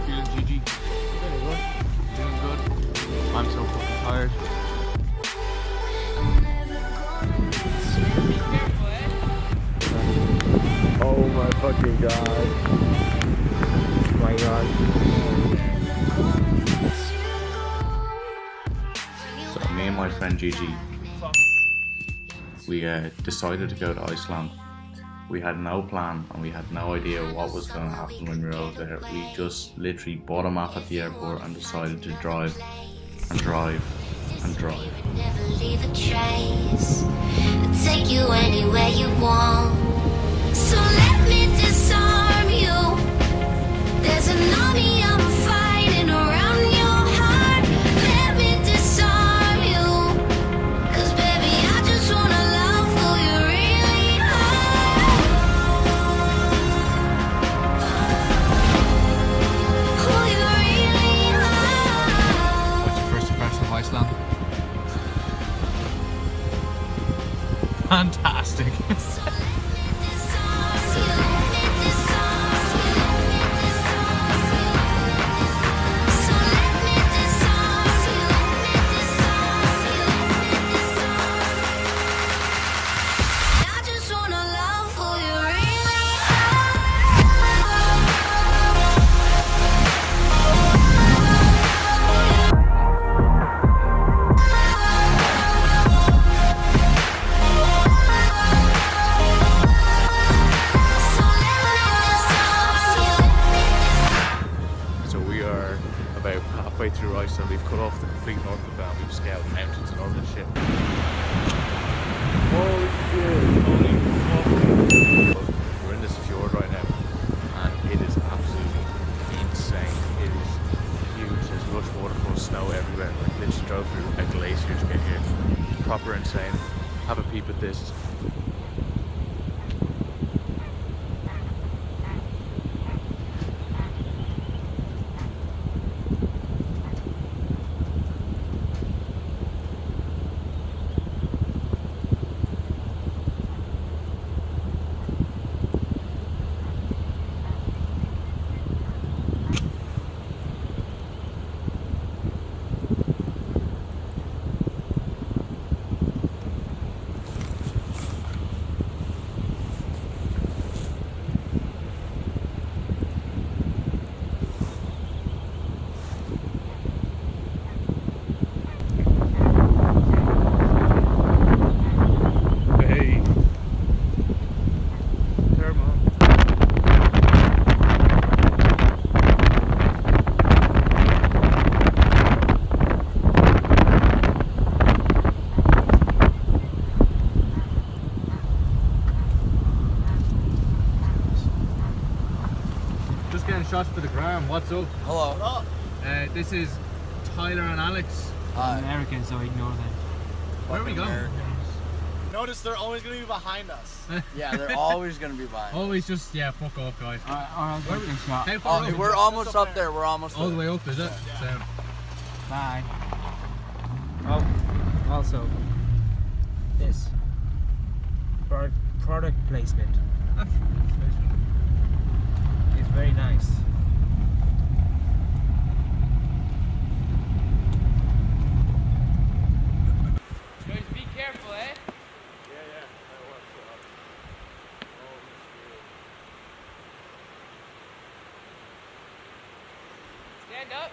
feeling, Gigi? Very good. Feeling good? I'm so fucking tired. Oh my fucking god. Oh my god. So me and my friend Gigi, we decided to go to Iceland. We had no plan and we had no idea what was going to happen when we were over there. We just literally bought a map at the airport and decided to drive and drive and drive. Never leave a trace. I'll take you anywhere you want. So let me disarm you. There's an army I'm fighting around your heart. Let me disarm you. 'Cause baby, I just wanna love who you really are. Who you really are. What's your first impression of Iceland? Fantastic. About halfway through Iceland, we've cut off the complete north of that. We've scaled mountains and all this shit. Holy shit. Holy fuck. We're in this fjord right now, and it is absolutely insane. It is huge. There's lush waterfalls, snow everywhere. Like, literally drove through a glacier to get here. Proper insane. Have a peep at this. Just getting shots for the gram. What's up? Hello. This is Tyler and Alex. Hi. American, so ignore them. Where are we going? Notice they're always going to be behind us. Yeah, they're always gonna be behind. Always just, yeah, fuck off, guys. Alright, where are we? How far Oh, up? we're almost up there. We're almost All the there. way up, is it? So, Bye. Oh, also, this product placement is very nice. Guys, be careful, eh? Stand up.